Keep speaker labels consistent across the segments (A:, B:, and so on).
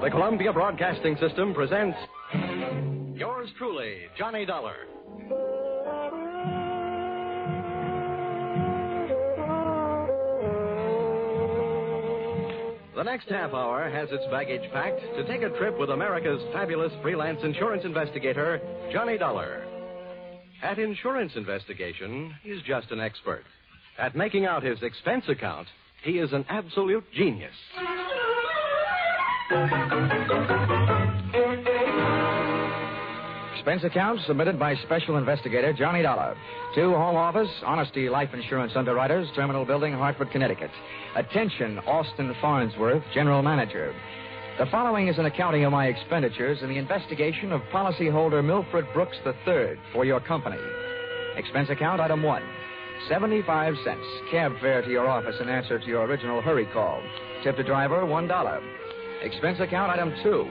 A: The Columbia Broadcasting System presents yours truly, Johnny Dollar. The next half hour has its baggage packed to take a trip with America's fabulous freelance insurance investigator, Johnny Dollar. At insurance investigation, he's just an expert. At making out his expense account, he is an absolute genius.
B: Expense account submitted by Special Investigator Johnny Dollar to Home Office, Honesty Life Insurance Underwriters, Terminal Building, Hartford, Connecticut. Attention, Austin Farnsworth, General Manager. The following is an accounting of my expenditures in the investigation of policyholder Milfred Brooks III for your company. Expense account item 1, 75 cents. Cab fare to your office in answer to your original hurry call. Tip to driver, $1. Expense account item 2,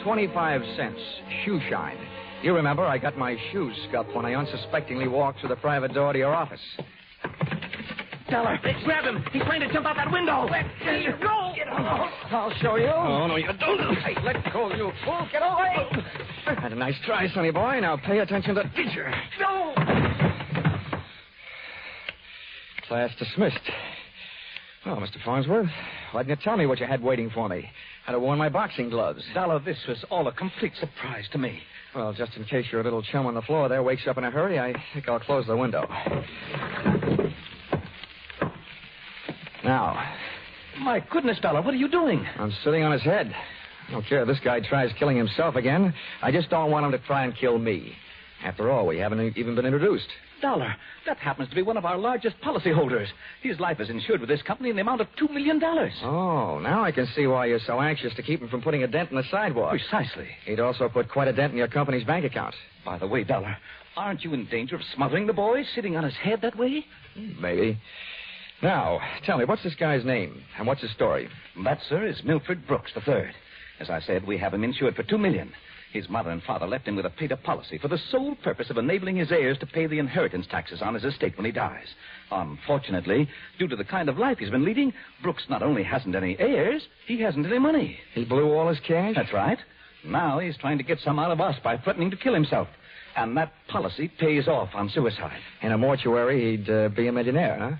B: 25 cents. Shoe shine. You remember I got my shoes scuffed when I unsuspectingly walked through the private door to your office.
C: Dollar, grab him. He's trying to jump out that window. Let go. Get off.
B: I'll show you.
A: Oh, no, you don't.
B: Hey, let go, you fool. Get away. Had a nice try, sonny boy. Now pay attention to teacher.
C: No.
B: Class dismissed. Oh, Mr. Farnsworth, why didn't you tell me what you had waiting for me? I'd have worn my boxing gloves.
C: Dollar, this was all a complete surprise to me.
B: Well, just in case your little chum on the floor there wakes up in a hurry, I think I'll close the window. Now.
C: My goodness, Dollar, what are you doing?
B: I'm sitting on his head. I don't care if this guy tries killing himself again. I just don't want him to try and kill me. After all, we haven't even been introduced.
C: Dollar, that happens to be one of our largest policyholders. His life is insured with this company in the amount of $2 million.
B: Oh, now I can see why you're so anxious to keep him from putting a dent in the sidewalk.
C: Precisely.
B: He'd also put quite a dent in your company's bank account.
C: By the way, Dollar, aren't you in danger of smothering the boy sitting on his head that way?
B: Maybe. Now, tell me, what's this guy's name, and what's his story?
C: That, sir, is Milfred Brooks III. As I said, we have him insured for $2 million. His mother and father left him with a paid-up policy for the sole purpose of enabling his heirs to pay the inheritance taxes on his estate when he dies. Unfortunately, due to the kind of life he's been leading, Brooks not only hasn't any heirs, he hasn't any money.
B: He blew all his cash?
C: That's right. Now he's trying to get some out of us by threatening to kill himself. And that policy pays off on suicide.
B: In a mortuary, he'd be a millionaire, huh?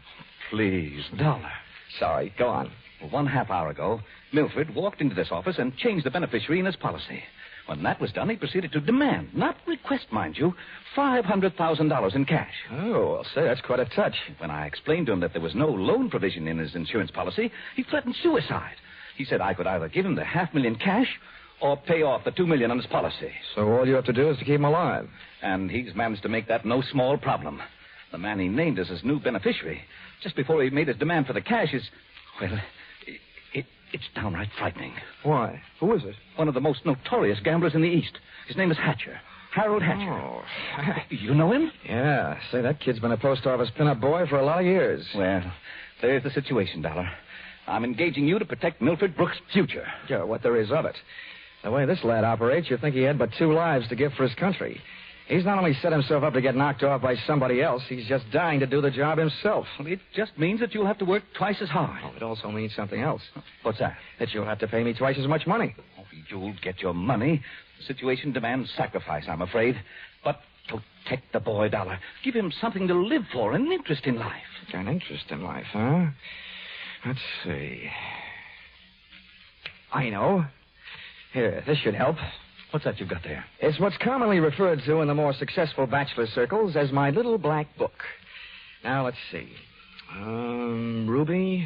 C: Please, Dollar.
B: Sorry, go on.
C: Well, 1/2 hour ago, Milfred walked into this office and changed the beneficiary in his policy. When that was done, he proceeded to demand, not request, mind you, $500,000 in cash.
B: Oh, well, say, that's quite a touch.
C: When I explained to him that there was no loan provision in his insurance policy, he threatened suicide. He said I could either give him the $500,000 cash or pay off the $2 million on his policy.
B: So all you have to do is to keep him alive.
C: And he's managed to make that no small problem. The man he named as his new beneficiary, just before he made his demand for the cash, is, well, it's downright frightening.
B: Why? Who is it?
C: One of the most notorious gamblers in the East. His name is Hatcher. Harold Hatcher.
B: Oh.
C: You know him?
B: Yeah. Say, that kid's been a post office pinup boy for a lot of years.
C: Well, there's the situation, Dollar. I'm engaging you to protect Milfred Brooks' future.
B: Yeah, what there is of it. The way this lad operates, you'd think he had but 2 lives to give for his country. He's not only set himself up to get knocked off by somebody else, he's just dying to do the job himself.
C: Well, it just means that you'll have to work twice as hard.
B: Oh, it also means something else.
C: What's that?
B: That you'll have to pay me twice as much money.
C: Oh, you'll get your money. The situation demands sacrifice, I'm afraid. But protect the boy, Dollar. Give him something to live for, an interest in life.
B: An interest in life, huh? Let's see. I know. Here, this should help.
C: What's that you've got there?
B: It's what's commonly referred to in the more successful bachelor circles as my little black book. Now, let's see. Ruby?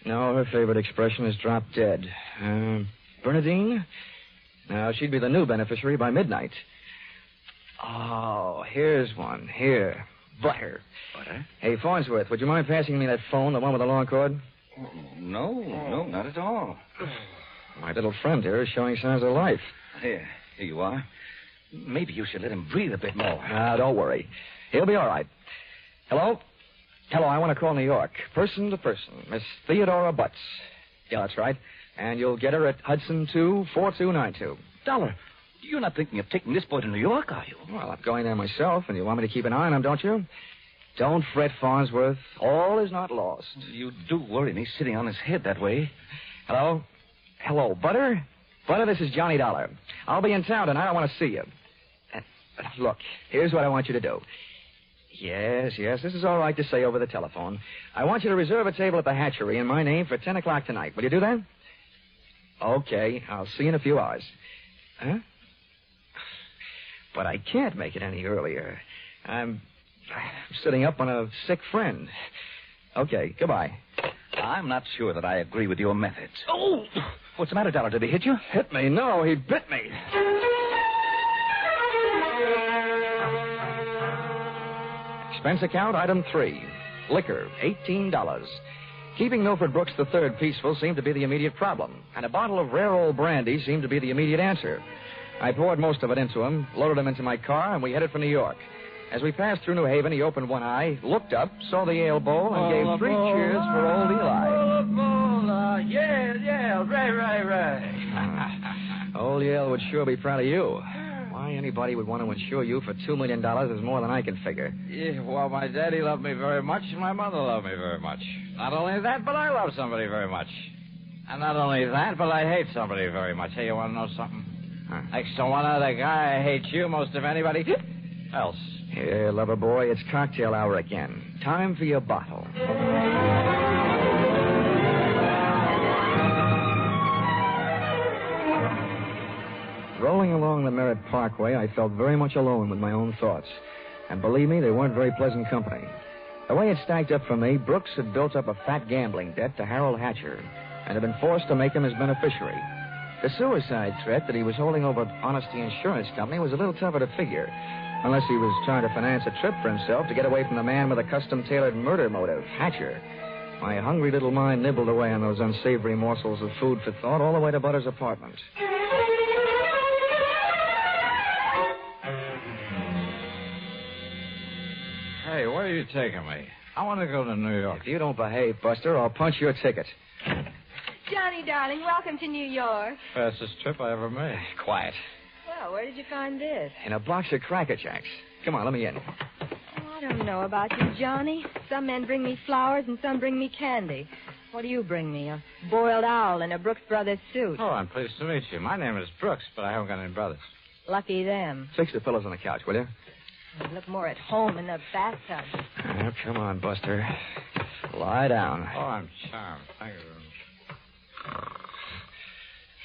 B: No, her favorite expression is drop dead. Bernadine? No, she'd be the new beneficiary by midnight. Oh, here's one. Here. Butter.
C: Butter?
B: Hey, Farnsworth, would you mind passing me that phone, the one with the long cord?
C: No, not at all.
B: My little friend here is showing signs of life.
C: Here you are. Maybe you should let him breathe a bit more.
B: Don't worry. He'll be all right. Hello? Hello, I want to call New York. Person to person. Miss Theodora Butts. Yeah, that's right. And you'll get her at Hudson 24292.
C: Dollar, you're not thinking of taking this boy to New York, are you?
B: Well, I'm going there myself, and you want me to keep an eye on him, don't you? Don't fret, Farnsworth. All is not lost.
C: You do worry me sitting on his head that way.
B: Hello? Hello, Butter? Butter, this is Johnny Dollar. I'll be in town tonight. I want to see you. Look, here's what I want you to do. Yes, this is all right to say over the telephone. I want you to reserve a table at the hatchery in my name for 10 o'clock tonight. Will you do that? Okay, I'll see you in a few hours. Huh? But I can't make it any earlier. I'm sitting up on a sick friend. Okay, goodbye.
C: I'm not sure that I agree with your methods. Oh! What's the matter, Dollar? Did he hit you?
B: Hit me? No, he bit me. Expense account, item 3. Liquor, $18. Keeping Milford Brooks III peaceful seemed to be the immediate problem, and a bottle of rare old brandy seemed to be the immediate answer. I poured most of it into him, loaded him into my car, and we headed for New York. As we passed through New Haven, he opened one eye, looked up, saw the ale bowl, and gave 3 cheers for old Eli.
D: Yeah, right.
B: Old Yale would sure be proud of you. Why anybody would want to insure you for $2 million is more than I can figure.
D: Yeah, well, my daddy loved me very much, and my mother loved me very much. Not only that, but I love somebody very much. And not only that, but I hate somebody very much. Hey, you want to know something?
B: Huh.
D: Next to one other guy, I hate you most of anybody else.
B: Here, lover boy, it's cocktail hour again. Time for your bottle. Rolling along the Merritt Parkway, I felt very much alone with my own thoughts. And believe me, they weren't very pleasant company. The way it stacked up for me, Brooks had built up a fat gambling debt to Harold Hatcher and had been forced to make him his beneficiary. The suicide threat that he was holding over Honesty Insurance Company was a little tougher to figure, unless he was trying to finance a trip for himself to get away from the man with a custom-tailored murder motive, Hatcher. My hungry little mind nibbled away on those unsavory morsels of food for thought all the way to Butter's apartment.
D: Hey, where are you taking me? I want to go to New York.
B: If you don't behave, Buster, I'll punch your ticket.
E: Johnny, darling, welcome to New York.
D: Fastest trip I ever made.
B: Quiet.
E: Well, where did you find this?
B: In a box of Cracker Jacks. Come on, let me in.
E: Oh, I don't know about you, Johnny. Some men bring me flowers and some bring me candy. What do you bring me? A boiled owl in a Brooks Brothers suit.
D: Oh, I'm pleased to meet you. My name is Brooks, but I haven't got any brothers.
E: Lucky them.
B: Fix the pillows on the couch, will you?
E: They look more at home in the bathtub.
B: Now, come on, Buster. Lie down.
D: Oh, I'm charmed. Thank you.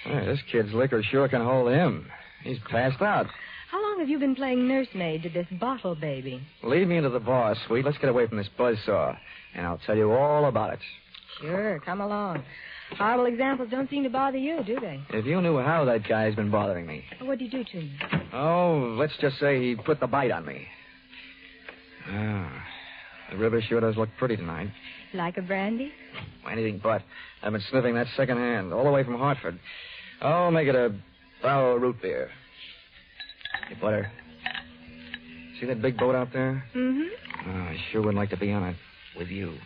B: Hey, this kid's liquor sure can hold him. He's passed out.
E: How long have you been playing nursemaid to this bottle baby?
B: Lead me into the bar, sweet. Let's get away from this buzzsaw, and I'll tell you all about it.
E: Sure, come along. Horrible examples don't seem to bother you, do they?
B: If you knew how that guy's been bothering me.
E: What'd he do to me?
B: Oh, let's just say he put the bite on me. The river sure does look pretty tonight.
E: Like a brandy?
B: Anything but. I've been sniffing that secondhand, all the way from Hartford. Oh, make it a barrel root beer. Hey, Butter. See that big boat out there?
E: Mm-hmm.
B: Oh, I sure would like to be on it with you.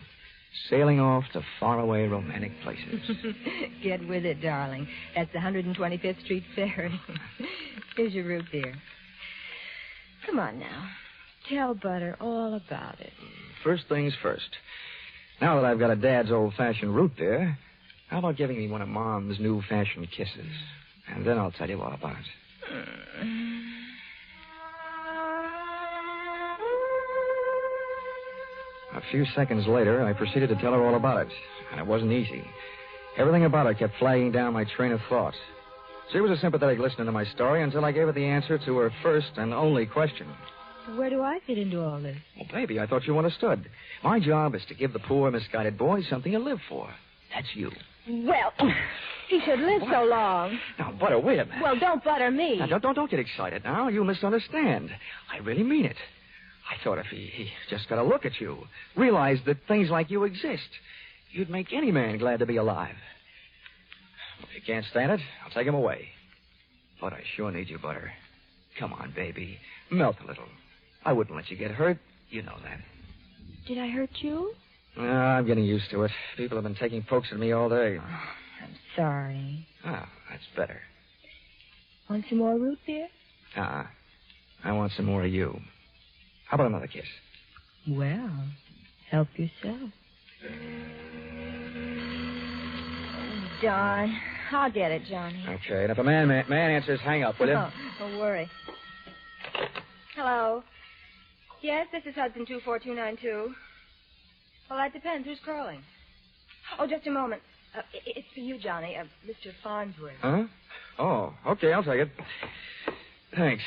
B: Sailing off to faraway romantic places.
E: Get with it, darling. That's the 125th Street Ferry. Here's your root beer. Come on now. Tell Butter all about it.
B: First things first. Now that I've got a Dad's old-fashioned root beer, how about giving me one of Mom's new-fashioned kisses? And then I'll tell you all about it. A few seconds later, I proceeded to tell her all about it, and it wasn't easy. Everything about it kept flagging down my train of thought. She was a sympathetic listener to my story until I gave her the answer to her first and only question.
E: Where do I fit into all this?
B: Well, baby, I thought you understood. My job is to give the poor, misguided boy something to live for. That's you.
E: Well, he should live so long.
B: Now, Butter, wait a minute.
E: Well, don't butter me.
B: Now, don't get excited now. You misunderstand. I really mean it. I thought if he just got a look at you, realized that things like you exist, you'd make any man glad to be alive. If you can't stand it, I'll take him away. But I sure need you, Butter. Come on, baby. Melt a little. I wouldn't let you get hurt. You know that.
E: Did I hurt you?
B: I'm getting used to it. People have been taking pokes at me all day.
E: Oh, I'm sorry.
B: Ah, that's better.
E: Want some more root beer?
B: I want some more of you. How about another kiss?
E: Well, help yourself. Oh, darn. I'll get it, Johnny.
B: Okay, and if a man answers, hang up, will you?
E: Oh, don't worry. Hello. Yes, this is Hudson 24292. Well, that depends. Who's calling? Oh, just a moment. It's for you, Johnny. Mr. Farnsworth.
B: Huh? Oh, okay, I'll take it. Thanks.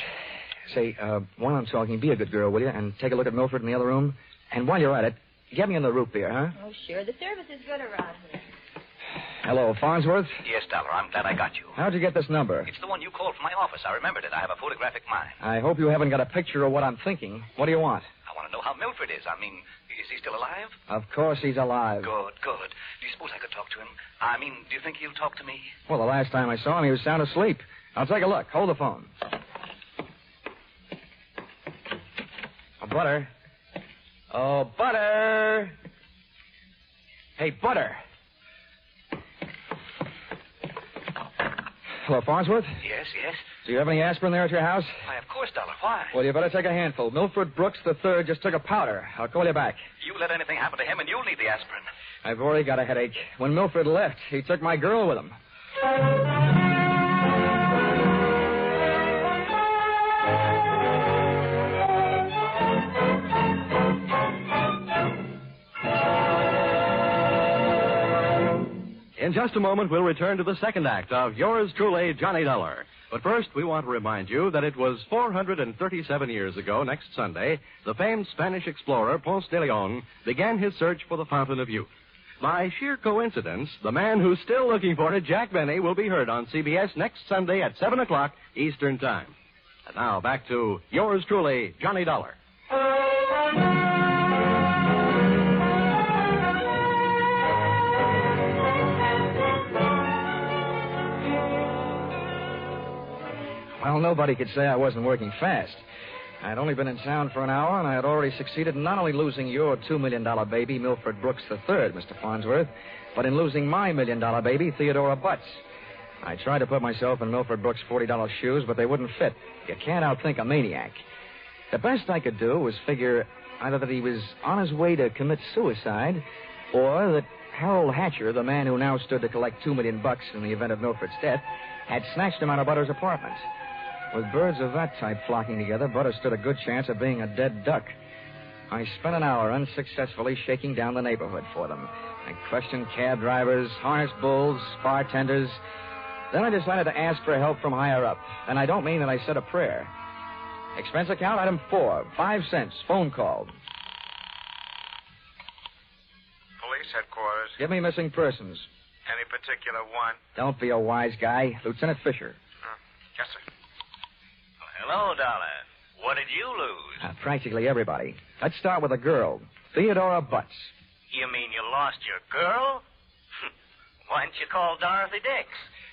B: Say, while I'm talking, be a good girl, will you? And take a look at Milford in the other room. And while you're at it, get me in the root beer, huh?
E: Oh, sure. The service is good around here.
B: Hello, Farnsworth?
C: Yes, Dollar, I'm glad I got you.
B: How'd you get this number?
C: It's the one you called from my office. I remembered it. I have a photographic mind.
B: I hope you haven't got a picture of what I'm thinking. What do you want?
C: I want to know how Milford is. I mean, is he still alive?
B: Of course he's alive.
C: Good. Do you suppose I could talk to him? I mean, do you think he'll talk to me?
B: Well, the last time I saw him, he was sound asleep. I'll take a look. Hold the phone. Oh, Butter. Oh, Butter. Hey, Butter. Hello, Farnsworth?
C: Yes.
B: Do you have any aspirin there at your house?
C: Why, of course, Dollar. Why?
B: Well, you better take a handful. Milford Brooks III just took a powder. I'll call you back.
C: You let anything happen to him, and you'll need the aspirin.
B: I've already got a headache. When Milford left, he took my girl with him.
A: In just a moment, we'll return to the second act of Yours Truly, Johnny Dollar. But first, we want to remind you that it was 437 years ago, next Sunday, the famed Spanish explorer Ponce de Leon began his search for the Fountain of Youth. By sheer coincidence, the man who's still looking for it, Jack Benny, will be heard on CBS next Sunday at 7 o'clock Eastern Time. And now, back to Yours Truly, Johnny Dollar.
B: Well, nobody could say I wasn't working fast. I had only been in town for an hour, and I had already succeeded in not only losing your $2 million baby, Milford Brooks III, Mr. Farnsworth, but in losing my $1 million baby, Theodora Butts. I tried to put myself in Milford Brooks' $40 shoes, but they wouldn't fit. You can't outthink a maniac. The best I could do was figure either that he was on his way to commit suicide, or that Harold Hatcher, the man who now stood to collect $2 million in the event of Milford's death, had snatched him out of Butter's apartment. With birds of that type flocking together, Butter stood a good chance of being a dead duck. I spent an hour unsuccessfully shaking down the neighborhood for them. I questioned cab drivers, harness bulls, bartenders. Then I decided to ask for help from higher up. And I don't mean that I said a prayer. Expense account, item 4, 5 cents, phone call.
F: Police headquarters.
B: Give me missing persons.
F: Any particular one?
B: Don't be a wise guy. Lieutenant Fisher.
F: Yes, sir.
C: Hello, Dollar. What did you lose?
B: Practically everybody. Let's start with a girl, Theodora Butts.
C: You mean you lost your girl? Why didn't you call Dorothy Dix?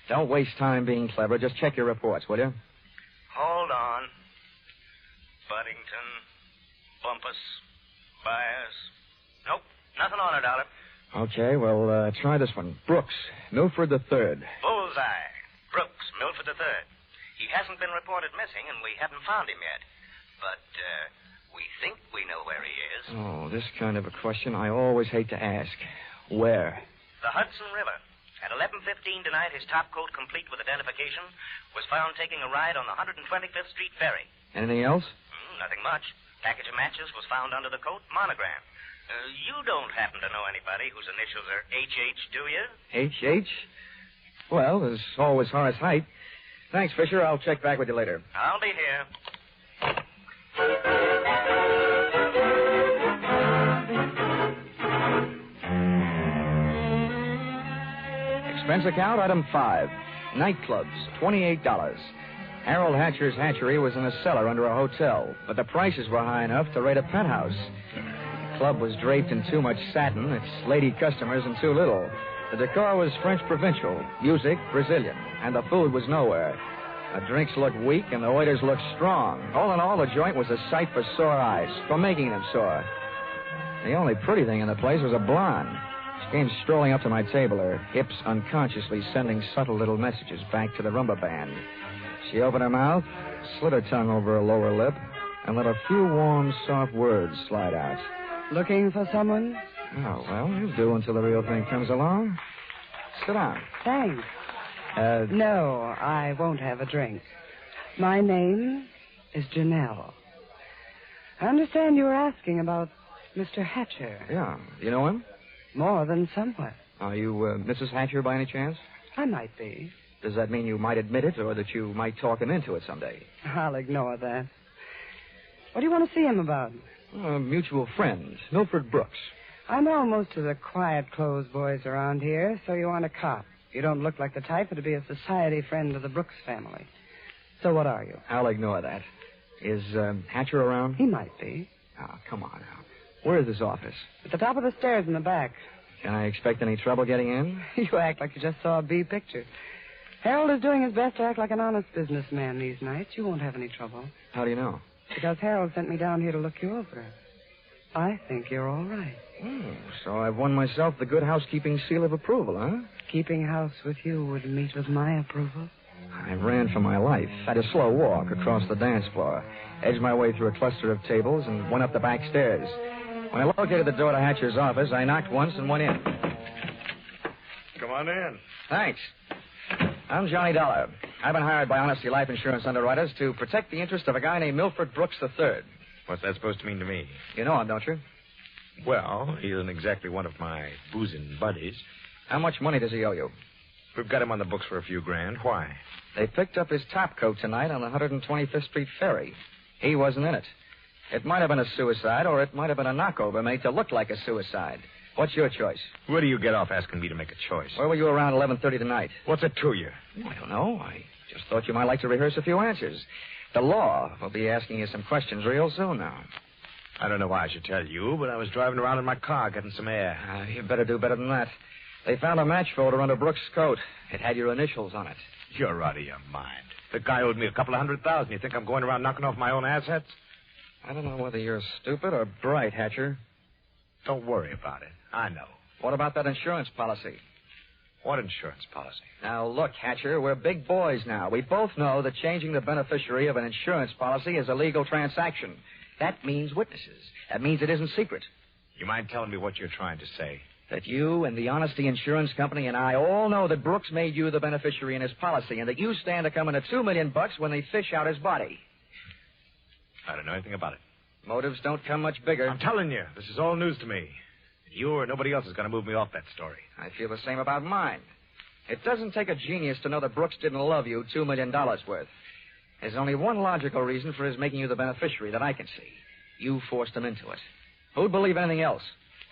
B: Don't waste time being clever. Just check your reports, will you?
C: Hold on. Buddington, Bumpus, Byers. Nope, nothing on her, Dollar.
B: Okay, well, try this one. Brooks, Milford III.
C: Bullseye. Brooks, Milford III. He hasn't been reported missing, and we haven't found him yet. But, we think we know where he is.
B: Oh, this kind of a question I always hate to ask. Where?
C: The Hudson River. At 11:15 tonight, his top coat, complete with identification, was found taking a ride on the 125th Street ferry.
B: Anything else?
C: Nothing much. Package of matches was found under the coat, monogram. You don't happen to know anybody whose initials are H.H., do you?
B: H.H.? Well, there's always Horace Height. Thanks, Fisher. I'll check back with you later.
C: I'll be here.
B: Expense account, item 5. Nightclubs, $28. Harold Hatcher's hatchery was in a cellar under a hotel, but the prices were high enough to rate a penthouse. The club was draped in too much satin, its lady customers in too little. The decor was French provincial, music Brazilian, and the food was nowhere. The drinks looked weak and the waiters looked strong. All in all, the joint was a sight for sore eyes, for making them sore. The only pretty thing in the place was a blonde. She came strolling up to my table, her hips unconsciously sending subtle little messages back to the rumba band. She opened her mouth, slid her tongue over her lower lip, and let a few warm, soft words slide out.
G: Looking for someone?
B: Oh, well, you'll do until the real thing comes along. Sit down.
G: Thanks. No, I won't have a drink. My name is Janelle. I understand you were asking about Mr. Hatcher.
B: Yeah. You know him?
G: More than somewhat.
B: Are you Mrs. Hatcher by any chance?
G: I might be.
B: Does that mean you might admit it or that you might talk him into it someday?
G: I'll ignore that. What do you want to see him about?
B: A mutual friend, Milford Brooks.
G: I know most of the quiet clothes boys around here, so you want a cop. You don't look like the type to be a society friend of the Brooks family. So what are you?
B: I'll ignore that. Is Hatcher around?
G: He might be.
B: Oh, come on now. Where is his office?
G: At the top of the stairs in the back.
B: Can I expect any trouble getting in?
G: You act like you just saw a B picture. Harold is doing his best to act like an honest businessman these nights. You won't have any trouble.
B: How do you know?
G: Because Harold sent me down here to look you over. I think you're all right.
B: So I've won myself the good housekeeping seal of approval, huh?
G: Keeping house with you would meet with my approval.
B: I ran for my life, had a slow walk across the dance floor, edged my way through a cluster of tables, and went up the back stairs. When I located the door to Hatcher's office, I knocked once and went in.
F: Come on in.
B: Thanks. I'm Johnny Dollar. I've been hired by Honesty Life Insurance Underwriters to protect the interest of a guy named Milford Brooks III.
F: What's that supposed to mean to me?
B: You know him, don't you?
F: Well, he isn't exactly one of my boozing buddies.
B: How much money does he owe you?
F: We've got him on the books for a few grand. Why?
B: They picked up his top coat tonight on the 125th Street ferry. He wasn't in it. It might have been a suicide, or it might have been a knockover made to look like a suicide. What's your choice?
F: Where do you get off asking me to make a choice?
B: Where were you around 11:30 tonight?
F: What's it to you?
B: I don't know. I just thought you might like to rehearse a few answers. The law will be asking you some questions real soon now.
F: I don't know why I should tell you, but I was driving around in my car getting some air.
B: You better do better than that. They found a match folder under Brooks' coat. It had your initials on it.
F: You're out of your mind. The guy owed me a couple of $100,000. You think I'm going around knocking off my own assets?
B: I don't know whether you're stupid or bright, Hatcher.
F: Don't worry about it. I know.
B: What about that insurance policy?
F: What insurance policy?
B: Now, look, Hatcher, we're big boys now. We both know that changing the beneficiary of an insurance policy is a legal transaction. That means witnesses. That means it isn't secret.
F: You mind telling me what you're trying to say?
B: That you and the Honesty Insurance Company and I all know that Brooks made you the beneficiary in his policy and that you stand to come in at $2 million when they fish out his body.
F: I don't know anything about it.
B: Motives don't come much bigger.
F: I'm telling you, this is all news to me. You or nobody else is going to move me off that story.
B: I feel the same about mine. It doesn't take a genius to know that Brooks didn't love you $2 million worth. There's only one logical reason for his making you the beneficiary that I can see. You forced him into it. Who'd believe anything else?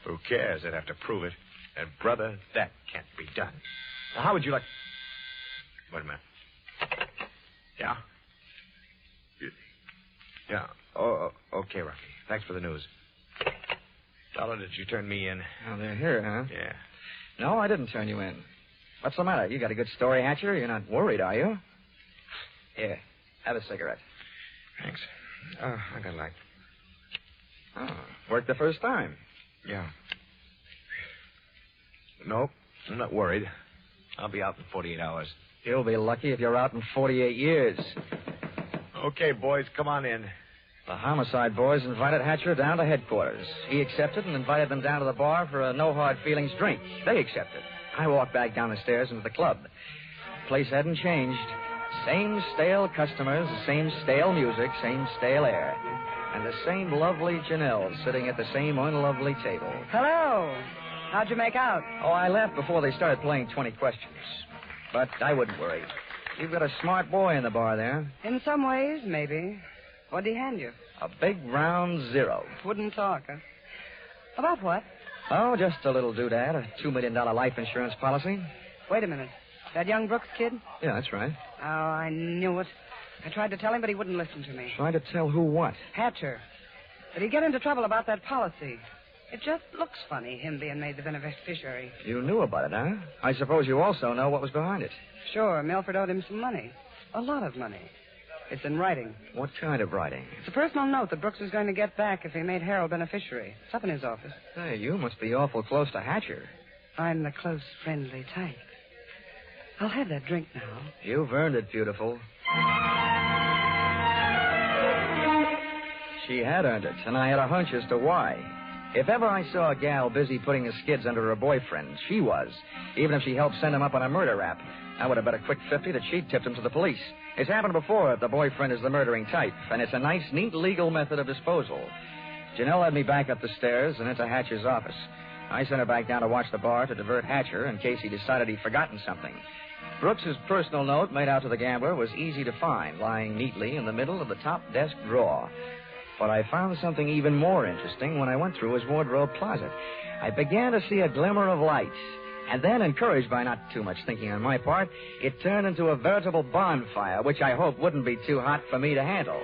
F: Who cares? They'd have to prove it. And, brother, that can't be done. Now, how would you like... Wait a minute. Yeah? Yeah. Oh, okay, Rocky. Thanks for the news. Dollar, did you turn me in?
B: Oh, they're here, huh?
F: Yeah.
B: No, I didn't turn you in. What's the matter? You got a good story, Hatcher? You're not worried, are you? Here, have a cigarette.
F: Thanks. Oh, I got a light.
B: Oh, worked the first time.
F: Yeah. Nope, I'm not worried. I'll be out in 48 hours.
B: You'll be lucky if you're out in 48 years.
F: Okay, boys, come on in.
B: The homicide boys invited Hatcher down to headquarters. He accepted and invited them down to the bar for a no-hard-feelings drink. They accepted. I walked back down the stairs into the club. The place hadn't changed. Same stale customers, same stale music, same stale air. And the same lovely Janelle sitting at the same unlovely table.
G: Hello. How'd you make out?
B: Oh, I left before they started playing 20 questions. But I wouldn't worry. You've got a smart boy in the bar there.
G: In some ways, maybe. What'd he hand you?
B: A big round zero.
G: Wouldn't talk, huh? About what?
B: Oh, just a little doodad, a $2 million life insurance policy.
G: Wait a minute. That young Brooks kid?
B: Yeah, that's right.
G: Oh, I knew it. I tried to tell him, but he wouldn't listen to me.
B: Trying to tell who what?
G: Hatcher. But he'd get into trouble about that policy. It just looks funny, him being made the beneficiary.
B: You knew about it, huh? I suppose you also know what was behind it.
G: Sure, Milford owed him some money. A lot of money. It's in writing.
B: What kind of writing?
G: It's a personal note that Brooks was going to get back if he made Harold beneficiary. It's up in his office.
B: Hey, you must be awful close to Hatcher.
G: I'm the close, friendly type. I'll have that drink now.
B: You've earned it, beautiful. She had earned it, and I had a hunch as to why. If ever I saw a gal busy putting the skids under her boyfriend, she was. Even if she helped send him up on a murder rap, I would have bet a quick 50 that she'd tipped him to the police. It's happened before if the boyfriend is the murdering type, and it's a nice, neat legal method of disposal. Janelle led me back up the stairs and into Hatcher's office. I sent her back down to watch the bar to divert Hatcher in case he decided he'd forgotten something. Brooks's personal note made out to the gambler was easy to find, lying neatly in the middle of the top desk drawer. But I found something even more interesting when I went through his wardrobe closet. I began to see a glimmer of light. And then, encouraged by not too much thinking on my part, it turned into a veritable bonfire, which I hoped wouldn't be too hot for me to handle.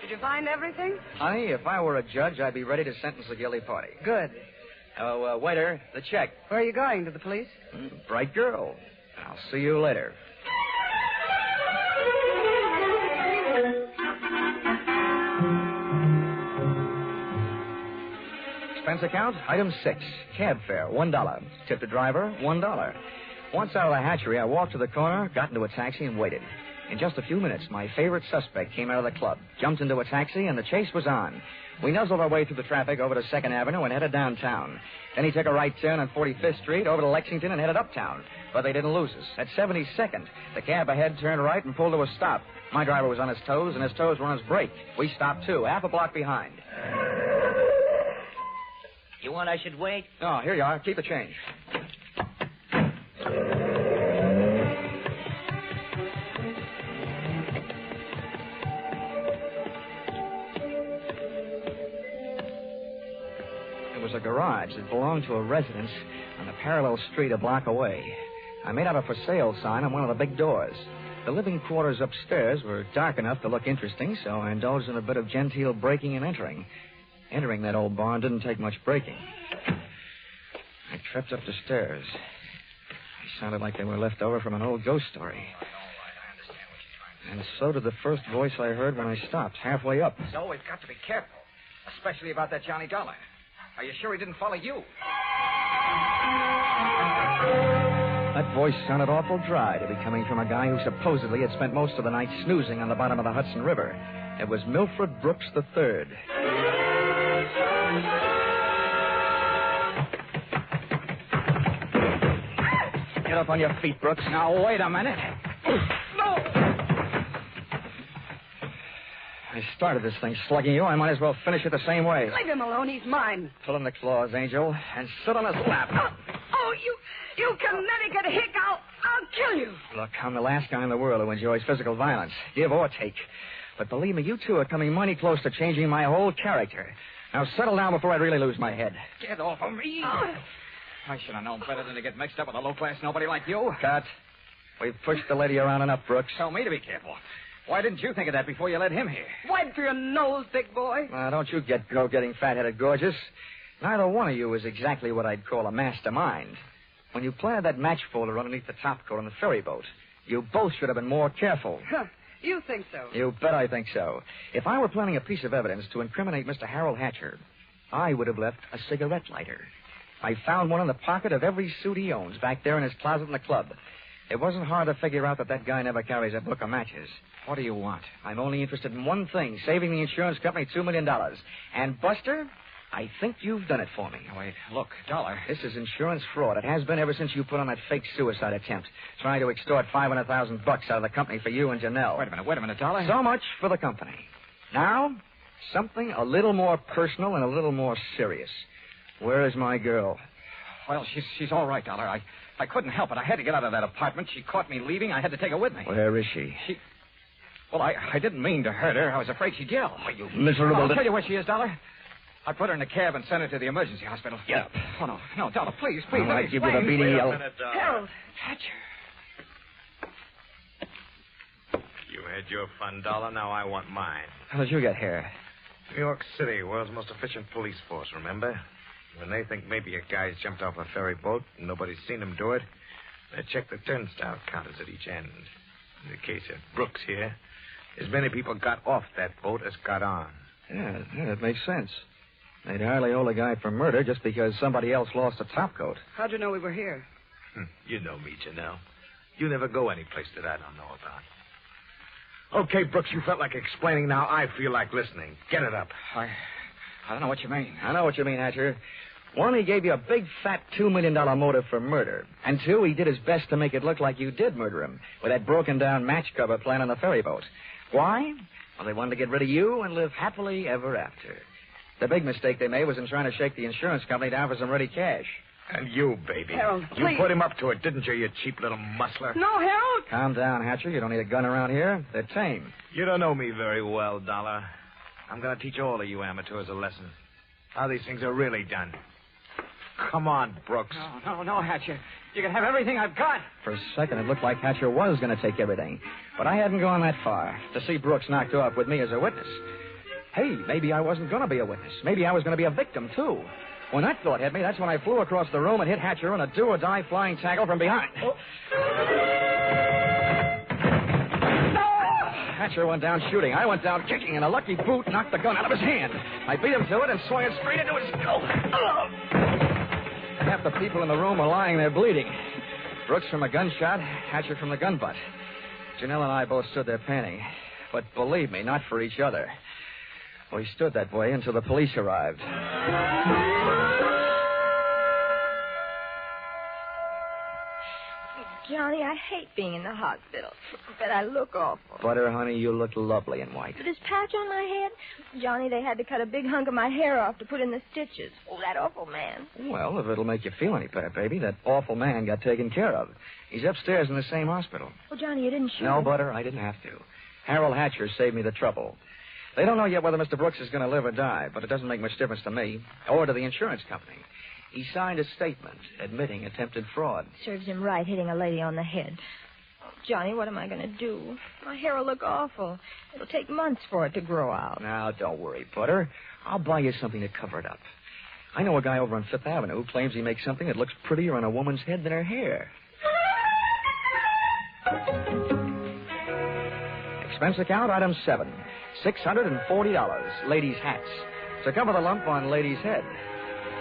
G: Did you find everything?
B: Honey, if I were a judge, I'd be ready to sentence the guilty party.
G: Good.
B: Oh, waiter, the check.
G: Where are you going? To the police?
B: Bright girl. I'll see you later. Expense account, item 6. Cab fare, $1. Tip the driver, $1. Once out of the hatchery, I walked to the corner, got into a taxi, and waited. In just a few minutes, my favorite suspect came out of the club, jumped into a taxi, and the chase was on. We nuzzled our way through the traffic over to 2nd Avenue and headed downtown. Then he took a right turn on 45th Street over to Lexington and headed uptown. But they didn't lose us. At 72nd, the cab ahead turned right and pulled to a stop. My driver was on his toes, and his toes were on his brake. We stopped, too, half a block behind.
H: You want I should wait?
B: Oh, here you are. Keep the change. It was a garage that belonged to a residence on a parallel street a block away. I made out a for sale sign on one of the big doors. The living quarters upstairs were dark enough to look interesting, so I indulged in a bit of genteel breaking and entering. Entering that old barn didn't take much breaking. I tripped up the stairs. They sounded like they were left over from an old ghost story. And so did the first voice I heard when I stopped, halfway up.
D: So we've got to be careful, especially about that Johnny Dollar. Are you sure he didn't follow you?
B: That voice sounded awful dry to be coming from a guy who supposedly had spent most of the night snoozing on the bottom of the Hudson River. It was Milford Brooks III. Get up on your feet, Brooks.
D: Now, wait a minute.
B: No! I started this thing slugging you. I might as well finish it the same way.
G: Leave him alone. He's mine.
B: Pull in the claws, Angel, and sit on his lap.
G: Oh, you Connecticut hick. I'll kill you.
B: Look, I'm the last guy in the world who enjoys physical violence, give or take. But believe me, you two are coming mighty close to changing my whole character. Now settle down before I really lose my head.
D: Get off of me. I should have known better than to get mixed up with a low-class nobody like you.
B: Cut. We've pushed the lady around enough, Brooks.
D: Tell me to be careful. Why didn't you think of that before you let him here?
G: Wipe for your nose, big boy.
B: Don't you go getting fat-headed gorgeous. Neither one of you is exactly what I'd call a mastermind. When you planted that match folder underneath the topcoat on the ferry boat, you both should have been more careful.
G: Huh. You think so?
B: You bet I think so. If I were planning a piece of evidence to incriminate Mr. Harold Hatcher, I would have left a cigarette lighter. I found one in the pocket of every suit he owns back there in his closet in the club. It wasn't hard to figure out that guy never carries a book of matches. What do you want? I'm only interested in one thing, saving the insurance company $2 million. And, Buster, I think you've done it for me.
D: Wait, look, Dollar.
B: This is insurance fraud. It has been ever since you put on that fake suicide attempt, trying to extort $500,000 out of the company for you and Janelle.
D: Wait a minute, Dollar.
B: So much for the company. Now, something a little more personal and a little more serious. Where is my girl?
D: Well, she's all right, Dollar. I couldn't help it. I had to get out of that apartment. She caught me leaving. I had to take her with me.
B: Where is she?
D: Well, I didn't mean to hurt her. I was afraid she'd yell.
B: Oh, you miserable...
D: I'll tell you where she is, Dollar. I put her in a cab and sent her to the emergency hospital.
B: Yeah.
D: Oh, no, Dollar, please.
B: All right, give you the beady yell.
G: Harold.
D: Hatcher.
F: You had your fun, Dollar. Now I want mine.
B: How did you get here?
F: New York City, world's most efficient police force, remember? When they think maybe a guy's jumped off a ferry boat and nobody's seen him do it, they check the turnstile counters at each end. In the case of Brooks here, as many people got off that boat as got on.
B: Yeah, that makes sense. They'd hardly hold a guy for murder just because somebody else lost a topcoat.
G: How'd you know we were here?
F: You know me, Janelle. You never go any place that I don't know about. Okay, Brooks, you felt like explaining. Now I feel like listening. Get it up.
B: I don't know what you mean. I know what you mean, Hatcher. One, he gave you a big, fat $2 million motive for murder. And two, he did his best to make it look like you did murder him with that broken-down match cover plan on the ferry boat. Why? Well, they wanted to get rid of you and live happily ever after. The big mistake they made was in trying to shake the insurance company down for some ready cash.
F: And you, baby.
G: Harold,
F: you
G: please.
F: put him up to it, didn't you, you cheap little muscler?
G: No, Harold.
B: Calm down, Hatcher. You don't need a gun around here. They're tame.
F: You don't know me very well, Dollar. I'm going to teach all of you amateurs a lesson. How these things are really done. Come on, Brooks.
G: No, Hatcher. You can have everything I've got.
B: For a second, it looked like Hatcher was going to take everything. But I hadn't gone that far to see Brooks knocked off with me as a witness. Hey, maybe I wasn't going to be a witness. Maybe I was going to be a victim, too. When that thought hit me, that's when I flew across the room and hit Hatcher in a do-or-die flying tackle from behind. Oh. Hatcher went down shooting. I went down kicking, and a lucky boot knocked the gun out of his hand. I beat him to it and swung it straight into his skull. Half the people in the room were lying there bleeding. Brooks from a gunshot, Hatcher from the gun butt. Janelle and I both stood there panting. But believe me, not for each other. We stood that way until the police arrived.
E: Johnny, I hate being in the hospital. But I look awful.
B: Butter, honey, you look lovely in white.
E: This patch on my head? Johnny, they had to cut a big hunk of my hair off to put in the stitches. Oh, that awful man.
B: Well, if it'll make you feel any better, baby, that awful man got taken care of. He's upstairs in the same hospital.
E: Oh, Johnny, you didn't shoot
B: No,
E: him.
B: Butter, I didn't have to. Harold Hatcher saved me the trouble. They don't know yet whether Mr. Brooks is going to live or die, but it doesn't make much difference to me or to the insurance company. He signed a statement admitting attempted fraud.
E: Serves him right hitting a lady on the head. Oh, Johnny, what am I going to do? My hair will look awful. It'll take months for it to grow out.
B: Now, don't worry, Butter. I'll buy you something to cover it up. I know a guy over on Fifth Avenue who claims he makes something that looks prettier on a woman's head than her hair. Expense account, item 7. $640. Ladies' hats. To cover the lump on ladies' head.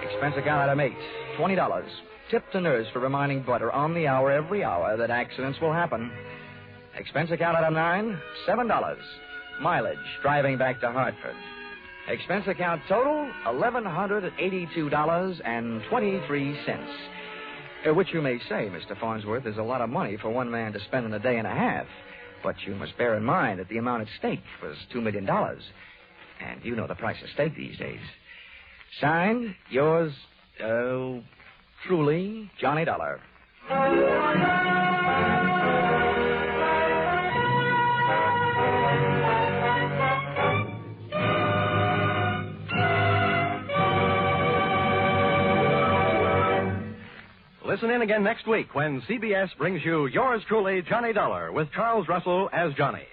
B: Expense account, item 8. $20. Tip to nurse for reminding Butter on the hour every hour that accidents will happen. Expense account, item 9. $7. Mileage driving back to Hartford. Expense account total, $1,182.23. Which you may say, Mr. Farnsworth, is a lot of money for one man to spend in a day and a half. But you must bear in mind that the amount at stake was $2 million. And you know the price of steak these days. Signed, yours, truly, Johnny Dollar.
A: Listen in again next week when CBS brings you yours truly, Johnny Dollar, with Charles Russell as Johnny.